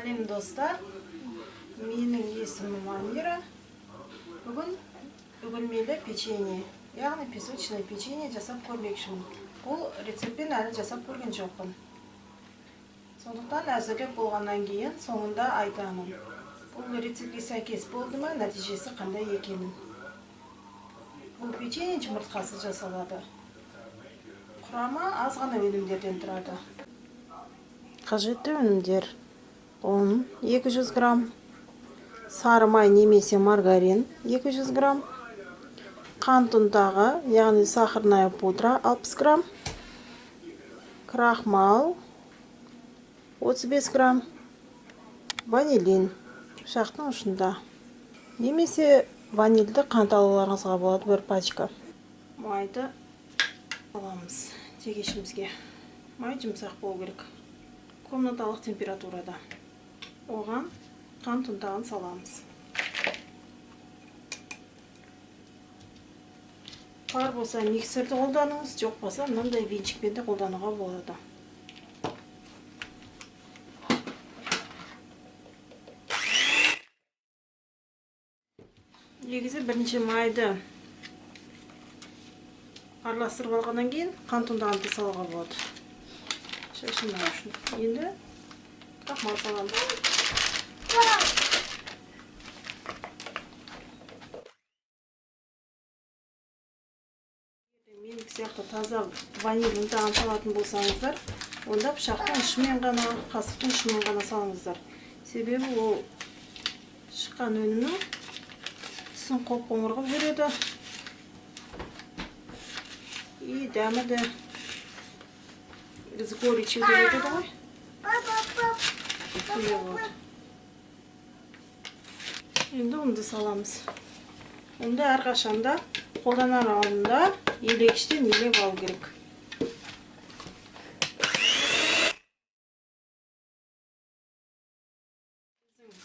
Сәлем достар, менің есімім Амира. Бүгін үгілмелі печенье, яғни песочное печенье жасап көрмекшімін. Бұл рецептпен әлі жасап көрген жоқпын. Сондықтан әзірлеп болғаннан кейін соңында айтамын. Бұл рецептке сәйкес болды ма, нәтижесі қандай екенін. Бұл печенье жұмыртқасыз жасалады. Құрамы аз ғана өнімдерден тұрады. Қажетті өнімдер: ұн 200 грамм, сары май немесе маргарин 200 грамм, қант ұнтағы, яғни сахарная пудра 60 грамм, крахмал 35 грамм, ванилин пышақтың ұшында, немесе ванильді қант алуларыңызға болады, бір пачка. Майды аламыз тегешімізге. Май жұмсақ болу керек, комнаталық температурада. Оған қант ұнтағын саламыз. Бар болса миксерді қолданыңыз, жоқ болса мынандай венчикпен де қолдануға болады. Негізі бірінші майды араластырып алғаннан кейін қант ұнтағын салуға болады. Шашынмау үшін. Енді крахмал саламыз. Менің сияқты таза ваниль ұнтағын салатын болсаңыздар, онда пышақтың ұшымен ғана, қасықтың ұшымен ғана салыңыздар. Себебі ол шыққан өнімнің түсін қоп-қоңыр қылып жүреді. И дәмі де с горечью береді ғой. Енді ұнды саламыз. Ұнды әрқашанда қолданар алдында елегіштен елеп алу керек.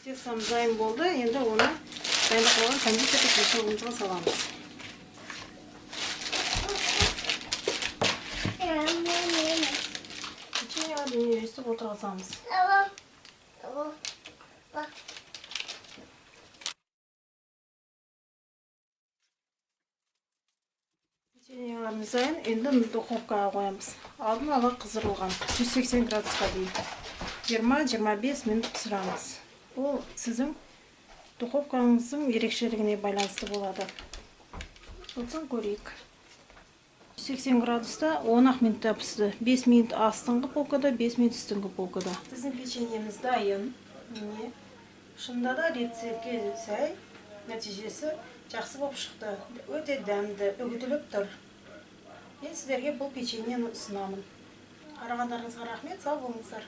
Тестамыз дайын болды. Енді оны дайындап қойған кондитерлік мешалымызға саламыз. Печеньеға үйрестіп отырғызамыз. Печеньеларымыз дайын, енді духовкаға қоямыз. Алдын ала қыздырылған 180 градусқа дейін 20-25 минут пісіреміз. Бұл сіздің духовкаңыздың ерекшелігіне байланысты болады. Сосын көрейік. 180 градуста 10 минутта пісті. 5 минут астыңғы полкада, 5 минут үстіңгі полкада. Біздің печеньеміз дайын. Шынында да рецептке сай нәтижесі жақсы болып шықты. Өте дәмді, үгітіліп тұр. Мен сіздерге бұл печеньені ұсынамын. Қарағандарыңызға рахмет, сау болыңыздар.